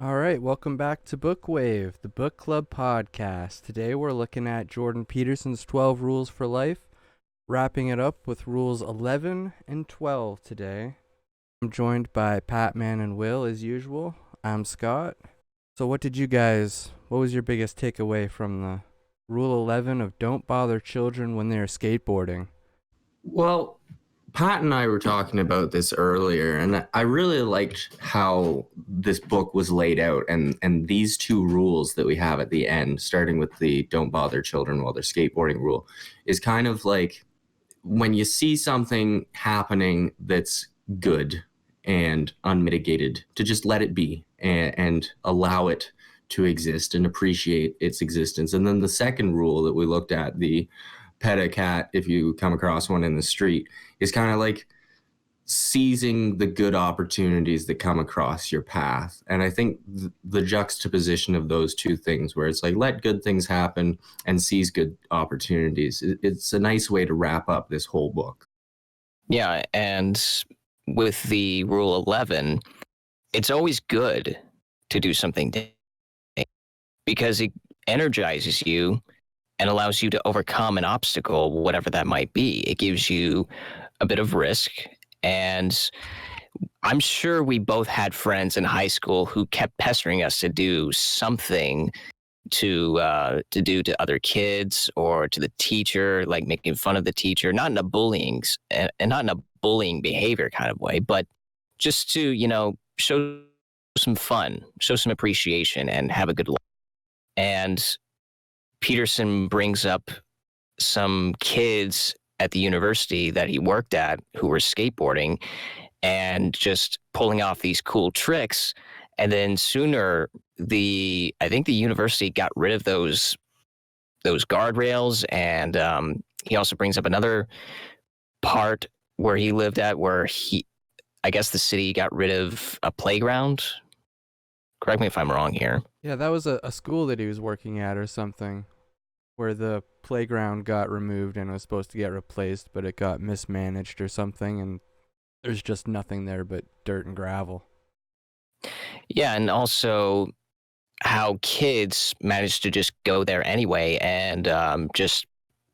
All right, welcome back to Book Wave, the book club podcast. Today we're looking at Jordan Peterson's 12 Rules for Life, wrapping it up with rules 11 and 12 today. I'm joined by Pat, Man, and Will as usual. I'm Scott. So what was your biggest takeaway from the rule 11 of don't bother children when they're skateboarding? Well, Pat and I were talking about this earlier, and I really liked how this book was laid out, and these two rules that we have at the end, starting with the don't bother children while they're skateboarding rule, is kind of like when you see something happening that's good and unmitigated, to just let it be and allow it to exist and appreciate its existence. And then the second rule that we looked at, the pet a cat if you come across one in the street, is kind of like seizing the good opportunities that come across your path. And I think the juxtaposition of those two things, where it's like let good things happen and seize good opportunities, it's a nice way to wrap up this whole book. Yeah, and with the rule 11, it's always good to do something because it energizes you and allows you to overcome an obstacle, whatever that might be. It gives you a bit of risk. And I'm sure we both had friends in high school who kept pestering us to do something to do to other kids or to the teacher, like making fun of the teacher, not in a and not in a bullying behavior kind of way, but just to, show some fun, show some appreciation and have a good life. And Peterson brings up some kids at the university that he worked at who were skateboarding and just pulling off these cool tricks. And then sooner, I think the university got rid of those guardrails. And he also brings up another part where he lived at where I guess the city got rid of a playground. Correct me if I'm wrong here. Yeah, that was a school that he was working at or something, where the playground got removed and was supposed to get replaced, but it got mismanaged or something, and there's just nothing there but dirt and gravel. Yeah, and also how kids manage to just go there anyway and just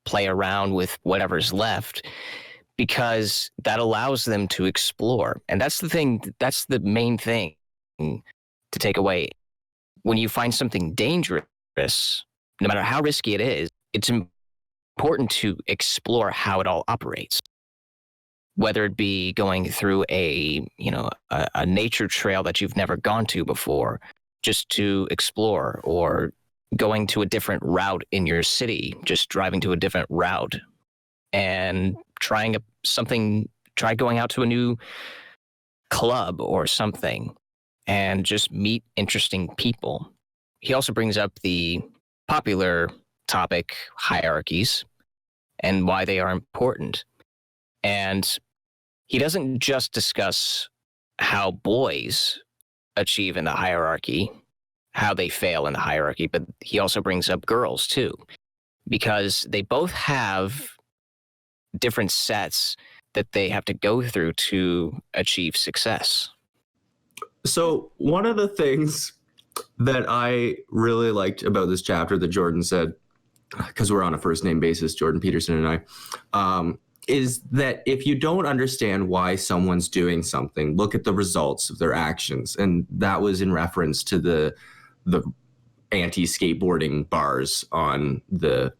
play around with whatever's left because that allows them to explore. And that's the main thing to take away. When you find something dangerous, no matter how risky it is, it's important to explore how it all operates. Whether it be going through a nature trail that you've never gone to before, just to explore, or going to a different route in your city, just driving to a different route and try going out to a new club or something and just meet interesting people. He also brings up the popular topic, hierarchies, and why they are important. And he doesn't just discuss how boys achieve in the hierarchy, how they fail in the hierarchy, but he also brings up girls too, because they both have different sets that they have to go through to achieve success. So one of the things that I really liked about this chapter that Jordan said, because we're on a first name basis, Jordan Peterson and I, is that if you don't understand why someone's doing something, look at the results of their actions. And that was in reference to the anti-skateboarding bars on the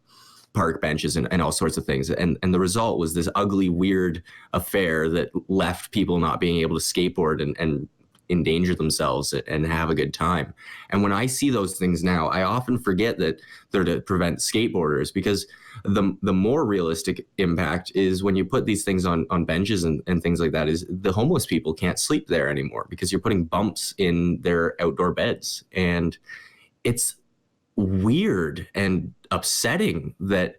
park benches and all sorts of things. And the result was this ugly, weird affair that left people not being able to skateboard and endanger themselves and have a good time. And when I see those things now, I often forget that they're to prevent skateboarders, because the more realistic impact is when you put these things on benches and things like that, is the homeless people can't sleep there anymore because you're putting bumps in their outdoor beds. And it's weird and upsetting that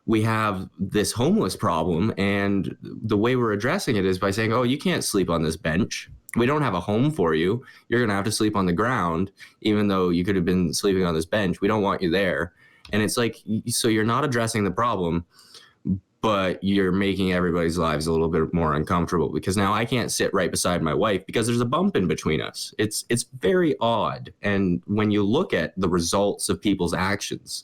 we have this homeless problem, and the way we're addressing it is by saying, oh, you can't sleep on this bench. We don't have a home for you. You're going to have to sleep on the ground, even though you could have been sleeping on this bench. We don't want you there. And it's like, so you're not addressing the problem, but you're making everybody's lives a little bit more uncomfortable because now I can't sit right beside my wife because there's a bump in between us. It's very odd. And when you look at the results of people's actions,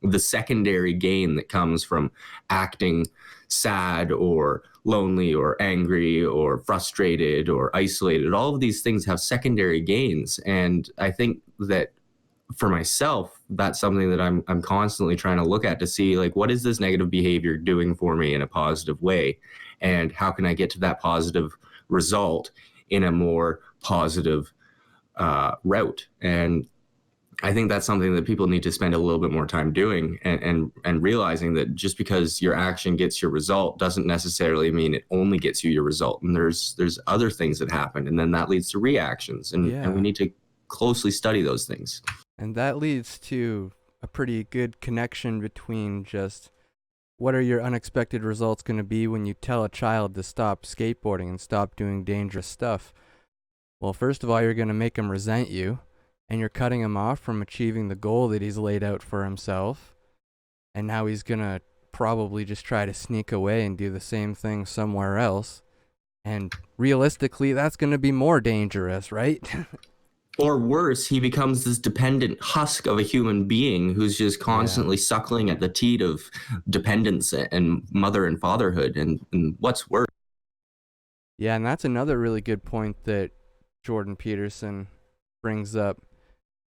the secondary gain that comes from acting sad or lonely or angry or frustrated or isolated, all of these things have secondary gains. And I think that for myself, that's something that I'm constantly trying to look at to see, like, what is this negative behavior doing for me in a positive way, and how can I get to that positive result in a more positive route. And I think that's something that people need to spend a little bit more time doing, and realizing that just because your action gets your result doesn't necessarily mean it only gets you your result. And there's other things that happen, and then that leads to reactions, and we need to closely study those things. And that leads to a pretty good connection between just what are your unexpected results going to be when you tell a child to stop skateboarding and stop doing dangerous stuff. Well, first of all, you're going to make him resent you, and you're cutting him off from achieving the goal that he's laid out for himself. And now he's going to probably just try to sneak away and do the same thing somewhere else. And realistically, that's going to be more dangerous, right? Or worse, he becomes this dependent husk of a human being who's just constantly suckling at the teat of dependence and mother and fatherhood. And what's worse? Yeah, and that's another really good point that Jordan Peterson brings up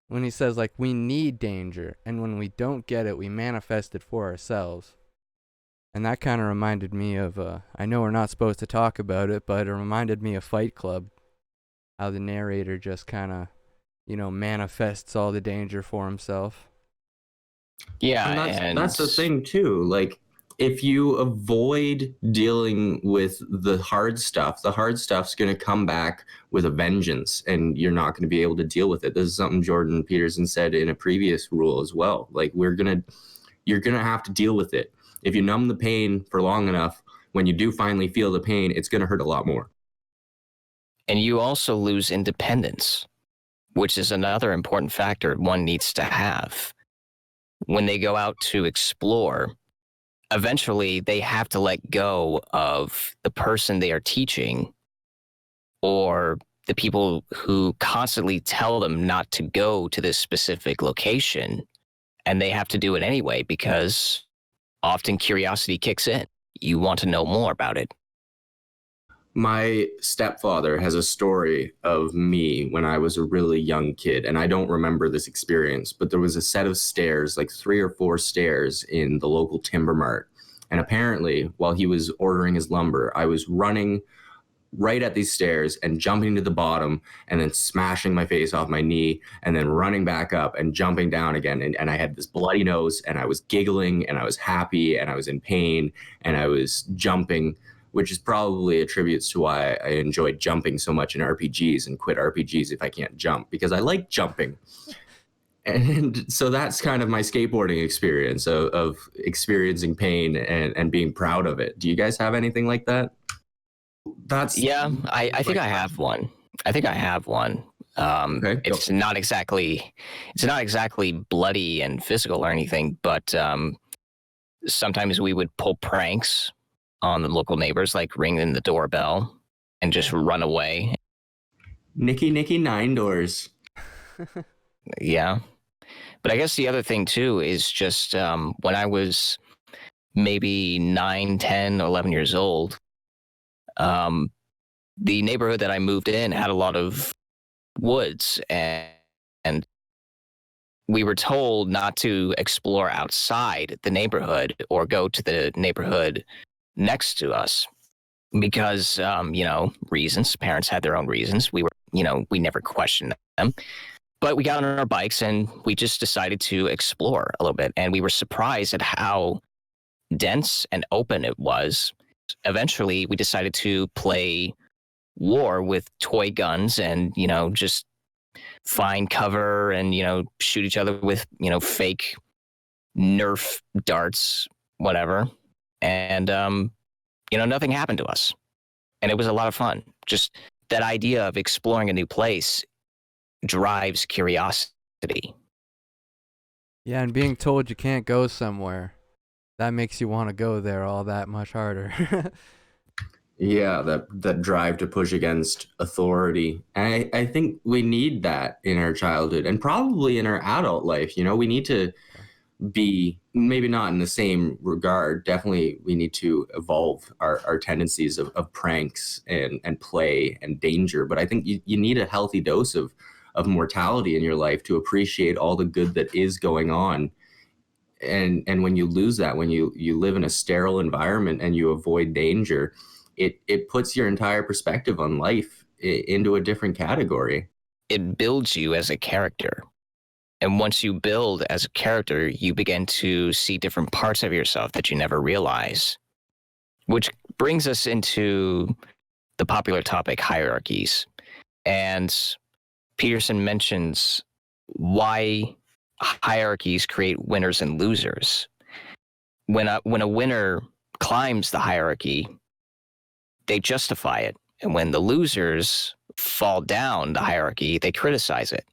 when he says, like, we need danger, and when we don't get it, we manifest it for ourselves. And that kind of reminded me of, I know we're not supposed to talk about it, but it reminded me of Fight Club, how the narrator just kind of, manifests all the danger for himself. Yeah, and that's the thing too. Like, if you avoid dealing with the hard stuff's going to come back with a vengeance, and you're not going to be able to deal with it. This is something Jordan Peterson said in a previous rule as well. Like, you're going to have to deal with it. If you numb the pain for long enough, when you do finally feel the pain, it's going to hurt a lot more. And you also lose independence, which is another important factor one needs to have. When they go out to explore, eventually they have to let go of the person they are teaching or the people who constantly tell them not to go to this specific location. And they have to do it anyway because often curiosity kicks in. You want to know more about it. My stepfather has a story of me when I was a really young kid, and I don't remember this experience, but there was a set of stairs, like 3 or 4 stairs in the local timber mart. And apparently, while he was ordering his lumber, I was running right at these stairs and jumping to the bottom and then smashing my face off my knee and then running back up and jumping down again. And I had this bloody nose, and I was giggling, and I was happy, and I was in pain, and I was jumping, which is probably attributes to why I enjoyed jumping so much in RPGs and quit RPGs if I can't jump, because I like jumping. And so that's kind of my skateboarding experience of experiencing pain and being proud of it. Do you guys have anything like that? I think I have one. Okay, it's not exactly bloody and physical or anything, but sometimes we would pull pranks on the local neighbors, like ringing the doorbell and just run away. Nicky 9 doors. Yeah. But I guess the other thing too is just when I was maybe 9, 10, 11 years old, the neighborhood that I moved in had a lot of woods, and we were told not to explore outside the neighborhood or go to the neighborhood next to us because, reasons. Parents had their own reasons. We never questioned them. But we got on our bikes and we just decided to explore a little bit. And we were surprised at how dense and open it was. Eventually, we decided to play war with toy guns and, just find cover and, shoot each other with, fake Nerf darts, whatever. And, nothing happened to us. And it was a lot of fun. Just that idea of exploring a new place drives curiosity. Yeah, and being told you can't go somewhere. that makes you want to go there all that much harder. Yeah, that drive to push against authority. And I think we need that in our childhood and probably in our adult life. You know, we need to be, maybe not in the same regard. Definitely we need to evolve our tendencies of pranks and play and danger. But I think you need a healthy dose of mortality in your life to appreciate all the good that is going on. And when you lose that, when you live in a sterile environment and you avoid danger, it puts your entire perspective on life into a different category. It builds you as a character. And once you build as a character, you begin to see different parts of yourself that you never realize. Which brings us into the popular topic, hierarchies. And Peterson mentions why hierarchies create winners and losers. When a winner climbs the hierarchy, they justify it. And when the losers fall down the hierarchy, they criticize it.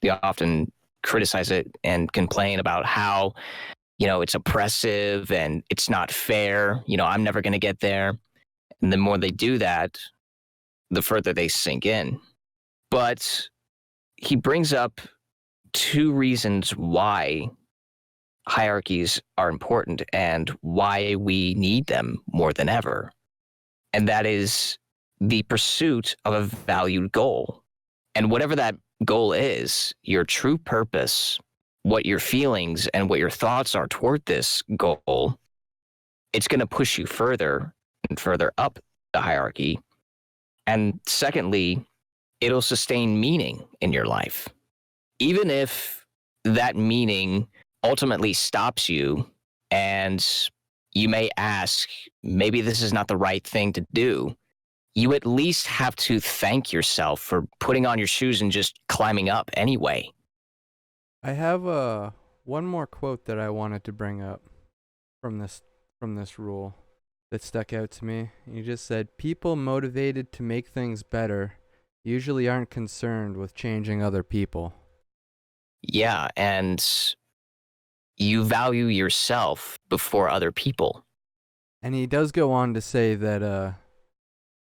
They often criticize it and complain about how, it's oppressive and it's not fair. I'm never going to get there. And the more they do that, the further they sink in. But he brings up two reasons why hierarchies are important and why we need them more than ever. And that is the pursuit of a valued goal. And whatever that goal is, your true purpose, what your feelings and what your thoughts are toward this goal, it's going to push you further and further up the hierarchy. And secondly, it'll sustain meaning in your life. Even if that meaning ultimately stops you and you may ask, maybe this is not the right thing to do, you at least have to thank yourself for putting on your shoes and just climbing up anyway. I have one more quote that I wanted to bring up from this rule that stuck out to me. You just said, people motivated to make things better usually aren't concerned with changing other people. Yeah, and you value yourself before other people. And he does go on to say that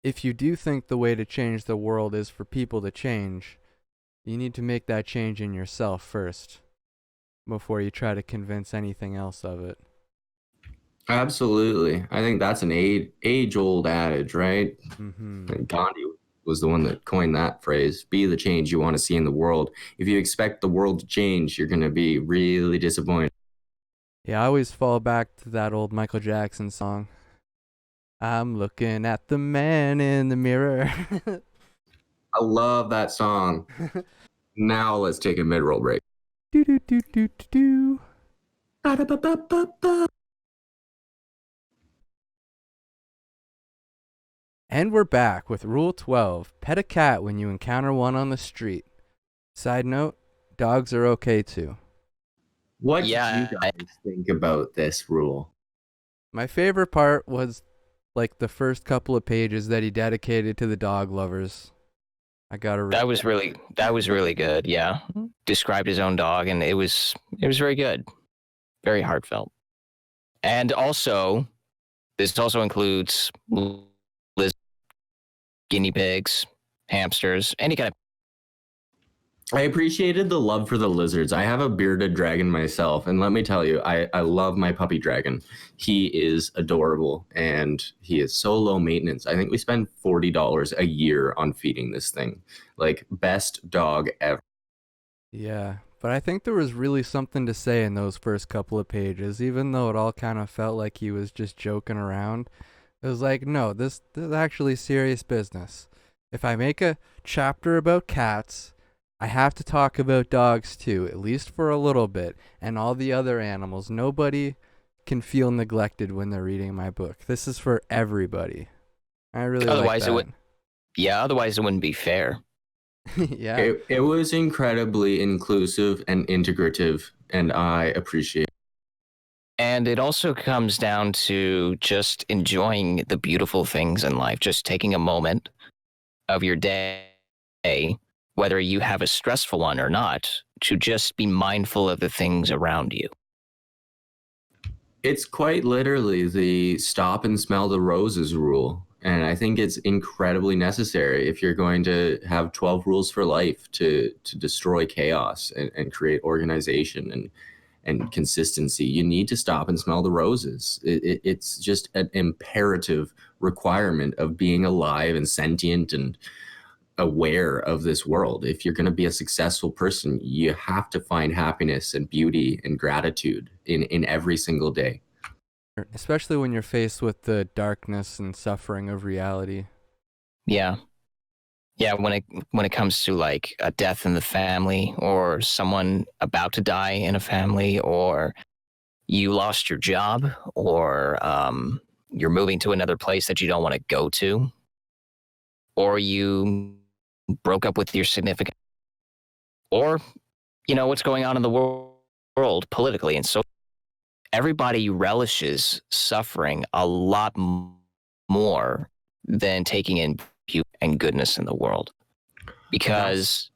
if you do think the way to change the world is for people to change, you need to make that change in yourself first before you try to convince anything else of it. Absolutely. I think that's an age-old adage, right? Mm-hmm. And Gandhi was the one that coined that phrase, be the change you want to see in the world. If you expect the world to change, you're going to be really disappointed. Yeah, I always fall back to that old Michael Jackson song. I'm looking at the man in the mirror. I love that song. Now let's take a mid-roll break. Do do do do do do. Ba-da-ba-ba-ba-ba. And we're back with Rule 12. Pet a cat when you encounter one on the street. Side note, dogs are okay too. What did Yeah, you guys think about this rule? My favorite part was like the first couple of pages that he dedicated to the dog lovers. I gotta read. that was really good. Yeah, described his own dog, and it was very good, very heartfelt. And also, this also includes lizards, guinea pigs, hamsters, any kind of. I appreciated the love for the lizards. I have a bearded dragon myself, and let me tell you, I love my puppy dragon. He is adorable, and he is so low maintenance. I think we spend $40 a year on feeding this thing. Like, best dog ever. Yeah, but I think there was really something to say in those first couple of pages, even though it all kind of felt like he was just joking around. It was like, no, this is actually serious business. If I make a chapter about cats, I have to talk about dogs too, at least for a little bit, and all the other animals. Nobody can feel neglected when they're reading my book. This is for everybody. I really Otherwise, like that. otherwise it wouldn't be fair. Yeah. It was incredibly inclusive and integrative, and I appreciate it. And it also comes down to just enjoying the beautiful things in life, just taking a moment of your day, whether you have a stressful one or not, to just be mindful of the things around you. It's quite literally the stop and smell the roses rule. And I think it's incredibly necessary if you're going to have 12 rules for life to destroy chaos and create organization and consistency. You need to stop and smell the roses. It's just an imperative requirement of being alive and sentient and aware of this world. If you're going to be a successful person, you have to find happiness and beauty and gratitude in every single day. Especially when you're faced with the darkness and suffering of reality. Yeah. Yeah, when it comes to like a death in the family or someone about to die in a family, or you lost your job, or you're moving to another place that you don't want to go to, or you broke up with your significant, or what's going on in the world politically and so everybody relishes suffering a lot more than taking in beauty and goodness in the world, because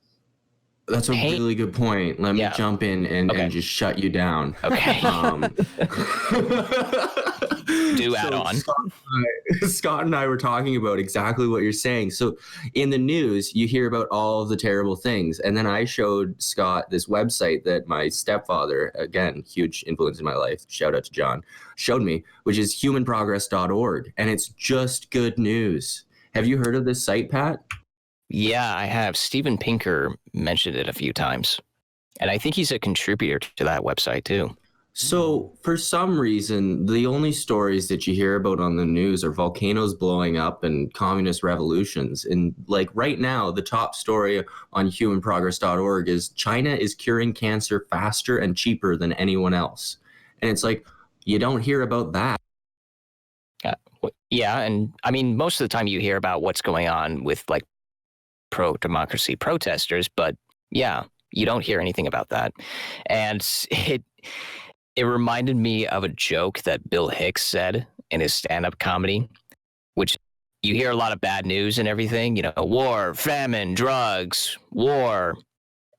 That's a really good point. Let me jump in and just shut you down. Okay. Do add on. Scott and I were talking about exactly what you're saying. So in the news, you hear about all of the terrible things. And then I showed Scott this website that my stepfather, again, huge influence in my life, shout out to John, showed me, which is humanprogress.org. And it's just good news. Have you heard of this site, Pat? Yeah, I have. Steven Pinker mentioned it a few times. And I think he's a contributor to that website too. So for some reason, the only stories that you hear about on the news are volcanoes blowing up and communist revolutions. And like right now, the top story on humanprogress.org is China is curing cancer faster and cheaper than anyone else. And it's like, you don't hear about that. Yeah. And I mean, most of the time you hear about what's going on with like pro-democracy protesters, but yeah, you don't hear anything about that. And it reminded me of a joke that Bill Hicks said in his stand-up comedy, which you hear a lot of bad news and everything, war, famine, drugs, war.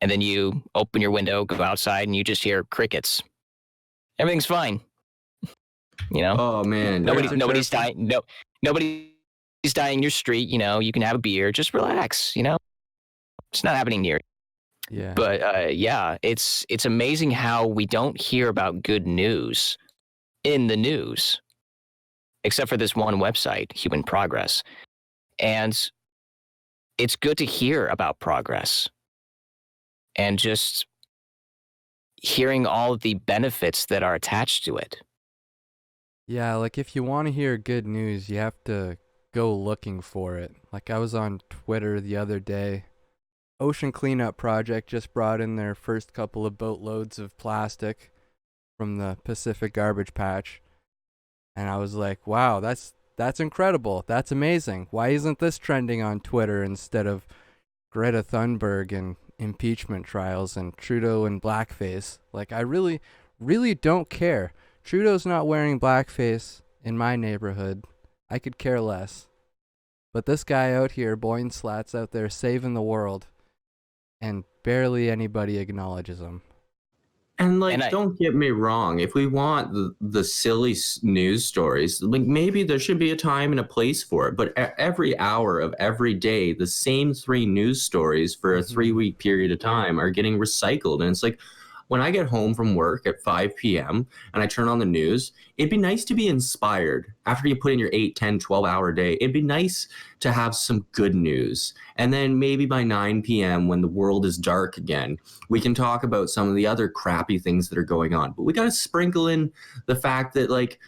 And then you open your window, go outside, and you just hear crickets. Everything's fine. Oh man. Nobody's dying. No, nobody's dying in your street. You can have a beer, just relax, It's not happening near. Yeah. But it's amazing how we don't hear about good news in the news, except for this one website, Human Progress. And it's good to hear about progress and just hearing all of the benefits that are attached to it. Yeah, like if you want to hear good news, you have to go looking for it. Like I was on Twitter the other day. Ocean Cleanup Project just brought in their first couple of boatloads of plastic from the Pacific Garbage Patch. And I was like, wow, that's incredible. That's amazing. Why isn't this trending on Twitter instead of Greta Thunberg and impeachment trials and Trudeau and blackface? Like, I really, really don't care. Trudeau's not wearing blackface in my neighborhood. I could care less. But this guy out here, Boyne Slats out there saving the world, and barely anybody acknowledges him. And don't get me wrong, if we want the silly news stories, like maybe there should be a time and a place for it. But every hour of every day, the same 3 news stories for a 3-week period of time are getting recycled. And it's like, when I get home from work at 5 p.m. and I turn on the news, it'd be nice to be inspired. After you put in your 8, 10, 12-hour day, it'd be nice to have some good news. And then maybe by 9 p.m. when the world is dark again, we can talk about some of the other crappy things that are going on. But we got to sprinkle in the fact that, like,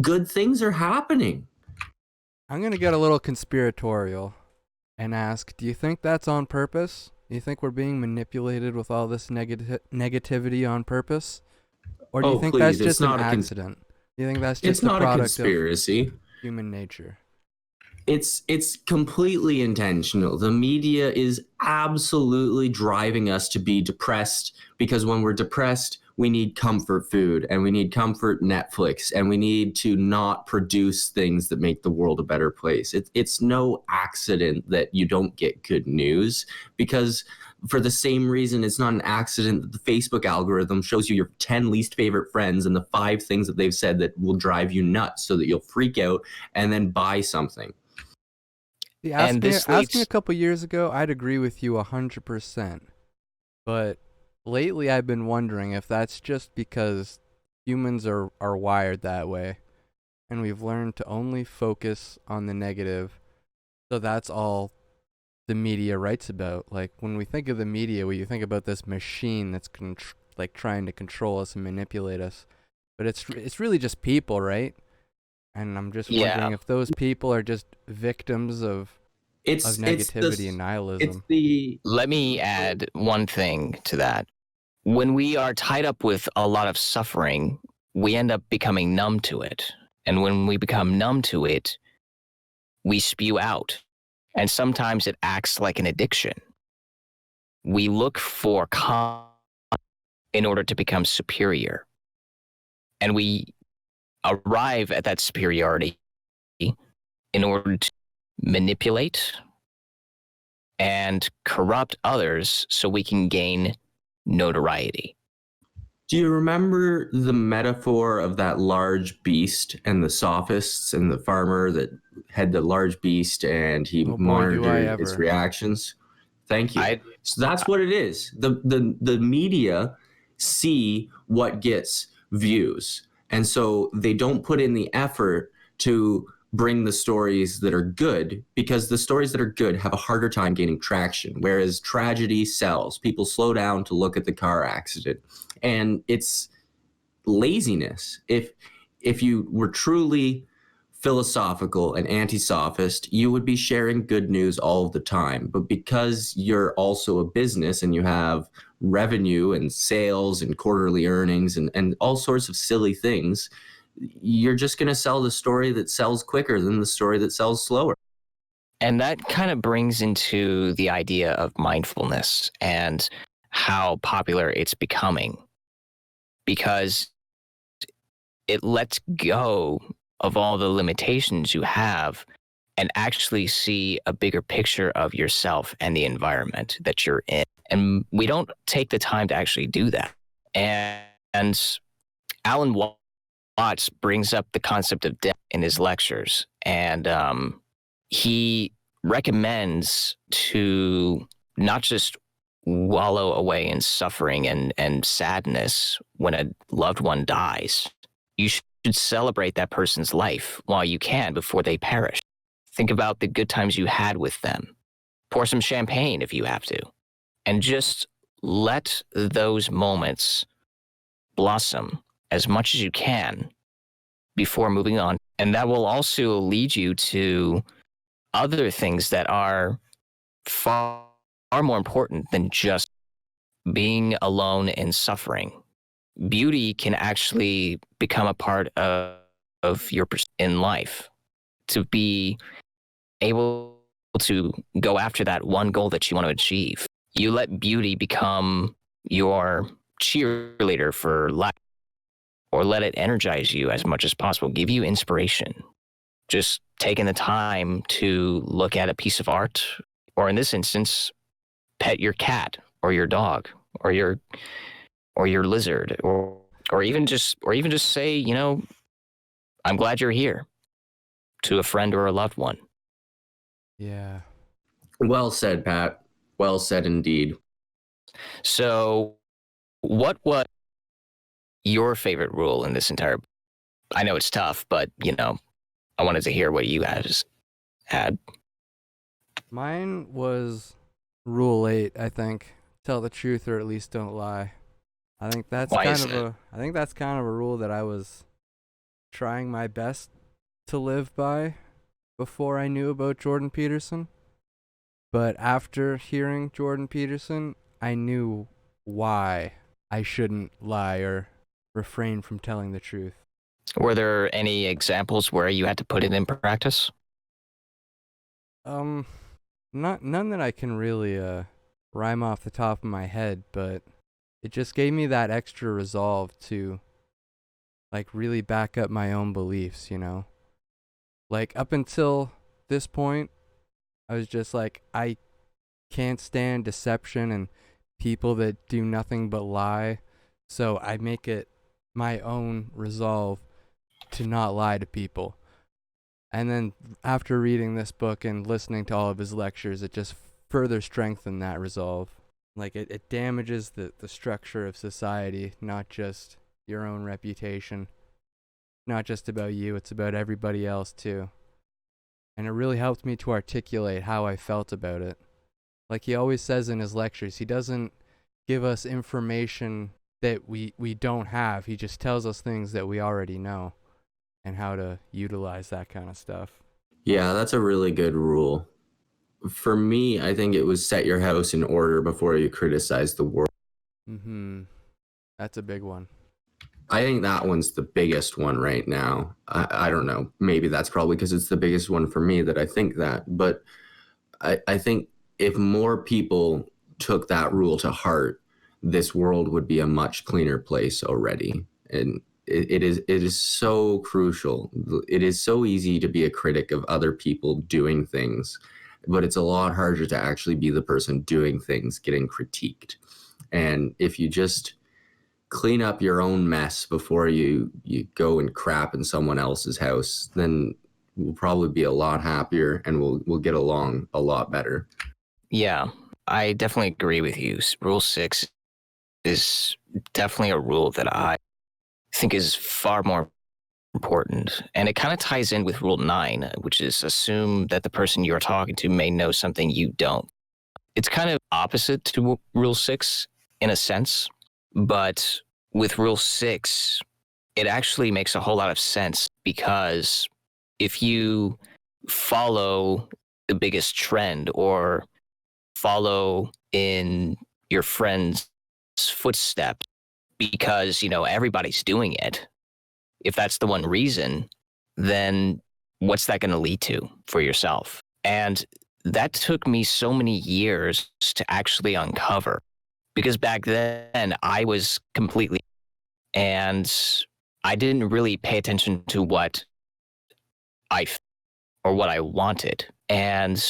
good things are happening. I'm going to get a little conspiratorial and ask, do you think that's on purpose? Do you think we're being manipulated with all this negativity on purpose? Or do you think that's just an accident? Do you think that's just a product conspiracy of human nature? It's completely intentional. The media is absolutely driving us to be depressed, because when we're depressed, we need comfort food and we need comfort Netflix and we need to not produce things that make the world a better place. It's no accident that you don't get good news, because For the same reason, it's not an accident that the Facebook algorithm shows you your 10 least favorite friends and the 5 things that they've said that will drive you nuts so that you'll freak out and then buy something. See, And this ask me a leads, couple years ago, I'd agree with you 100%. But lately I've been wondering if that's just because humans are wired that way and we've learned to only focus on the negative. So that's all the media writes about. Like when we think of the media, we think about this machine that's like trying to control us and manipulate us. But it's really just people, right? And I'm just yeah. wondering if those people are just victims of It's negativity and it's nihilism. the Let me add one thing to that. When we are tied up with a lot of suffering, we end up becoming numb to it. And when we become numb to it, we spew out. And sometimes it acts like an addiction. We look for calm in order to become superior. And we arrive at that superiority in order to manipulate and corrupt others so we can gain notoriety. Do you remember the metaphor of that large beast and the sophists and the farmer that had the large beast and he Oh boy, do I monitored its ever. reactions? Thank you. I So that's what it is. The media see what gets views. And so they don't put in the effort to bring the stories that are good because the stories that are good have a harder time gaining traction, whereas tragedy sells. People slow down to look at the car accident. And it's laziness. If you were truly philosophical and anti-sophist, you would be sharing good news all of the time. But because you're also a business and you have revenue and sales and quarterly earnings and all sorts of silly things, you're just going to sell the story that sells quicker than the story that sells slower. And that kind of brings into the idea of mindfulness and how popular it's becoming because it lets go of all the limitations you have and actually see a bigger picture of yourself and the environment that you're in. And we don't take the time to actually do that. And Alan Watts brings up the concept of death in his lectures. And he recommends to not just wallow away in suffering and sadness when a loved one dies. You should celebrate that person's life while you can before they perish. Think about the good times you had with them. Pour some champagne if you have to. And just let those moments blossom as much as you can before moving on. And that will also lead you to other things that are far more important than just being alone and suffering. Beauty can actually become a part of your in life. To be able to go after that one goal that you want to achieve. You let beauty become your cheerleader for life, or let it energize you as much as possible, give you inspiration. Just taking the time to look at a piece of art, or in this instance, pet your cat or your dog or your lizard, or even just say, you know, I'm glad you're here, to a friend or a loved one. Yeah. Well said, Pat. Well said indeed. So, what was your favorite rule in this entire? I know it's tough, but you know, I wanted to hear what you guys had. Mine was Rule 8, I think. Tell the truth or at least don't lie. I think that's Why kind is of it? a rule that I was trying my best to live by before I knew about Jordan Peterson. But after hearing Jordan Peterson, I knew why I shouldn't lie or refrain from telling the truth. Were there any examples where you had to put it in practice? Um, none that I can really rhyme off the top of my head, but it just gave me that extra resolve to like really back up my own beliefs, you know? Like up until this point, I was just like can't stand deception and people that do nothing but lie. So I make it my own resolve to not lie to people. And then after reading this book and listening to all of his lectures, it just further strengthened that resolve. Like it damages the structure of society, not just your own reputation. Not just about you, it's about everybody else too. And it really helped me to articulate how I felt about it. Like he always says in his lectures, he doesn't give us information that we don't have. He just tells us things that we already know and how to utilize that kind of stuff. Yeah, that's a really good rule. For me, I think it was set your house in order before you criticize the world. Mm-hmm. That's a big one. I think that one's the biggest one right now. I don't know. Maybe that's probably because it's the biggest one for me that I think that. But I think if more people took that rule to heart, this world would be a much cleaner place already. And it is so crucial. It is so easy to be a critic of other people doing things, but it's a lot harder to actually be the person doing things, getting critiqued. And if you just clean up your own mess before you go and crap in someone else's house, then we'll probably be a lot happier and we'll get along a lot better. Yeah, I definitely agree with you. Rule 6 is definitely a rule that I think is far more important. And it kind of ties in with Rule 9, which is assume that the person you're talking to may know something you don't. It's kind of opposite to Rule 6 in a sense, but with Rule 6, it actually makes a whole lot of sense because if you follow the biggest trend or follow in your friend's footsteps because, everybody's doing it, if that's the one reason, then what's that going to lead to for yourself? And that took me so many years to actually uncover because back then I was completely, and I didn't really pay attention to what or what I wanted, and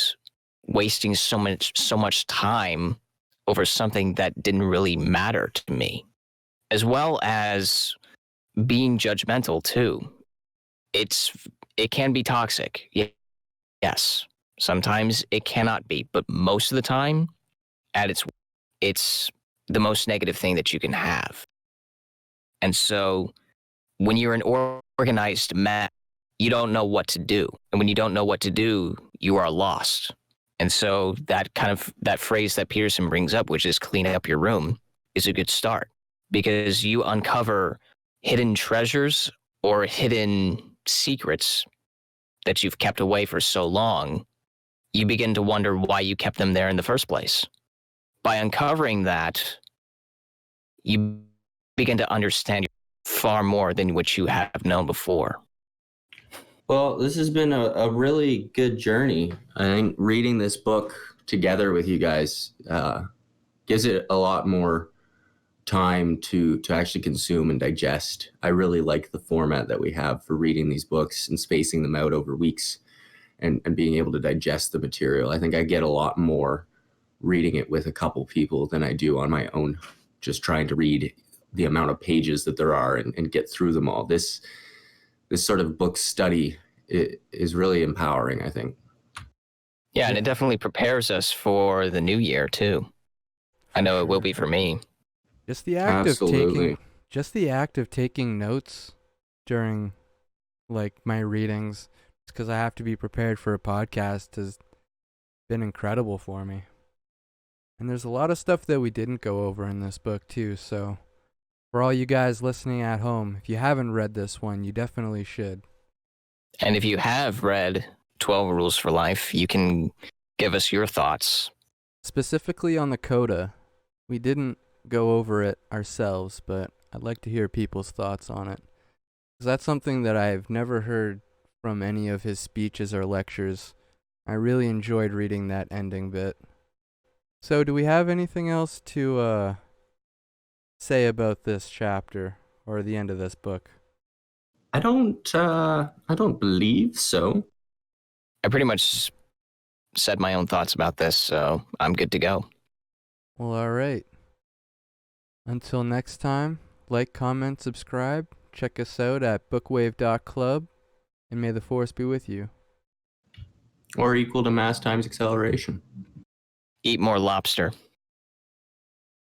wasting so much time over something that didn't really matter to me, as well as being judgmental too. It can be toxic. Yes. Sometimes it cannot be, but most of the time it's the most negative thing that you can have. And so when you're an organized mess, you don't know what to do. And when you don't know what to do, you are lost. And so that phrase that Peterson brings up, which is clean up your room, is a good start because you uncover hidden treasures or hidden secrets that you've kept away for so long. You begin to wonder why you kept them there in the first place. By uncovering that, you begin to understand far more than what you have known before. Well, this has been a really good journey. I think reading this book together with you guys gives it a lot more time to actually consume and digest. I really like the format that we have for reading these books and spacing them out over weeks and being able to digest the material. I think I get a lot more reading it with a couple people than I do on my own, just trying to read the amount of pages that there are and get through them all. This sort of book study is really empowering, I think. Yeah, and it definitely prepares us for the new year too. I know it will be for me. Just the act Absolutely. of taking notes during like my readings, because I have to be prepared for a podcast, has been incredible for me. And there's a lot of stuff that we didn't go over in this book too, so for all you guys listening at home, if you haven't read this one, you definitely should. And if you have read 12 Rules for Life, you can give us your thoughts. Specifically on the coda, we didn't go over it ourselves, but I'd like to hear people's thoughts on it. Because that's something that I've never heard from any of his speeches or lectures. I really enjoyed reading that ending bit. So do we have anything else to say about this chapter or the end of this book? I don't believe so. I pretty much said my own thoughts about this, so I'm good to go. Well, all right. Until next time, like, comment, subscribe. Check us out at bookwave.club, and may the force be with you. Or equal to mass times acceleration. Eat more lobster.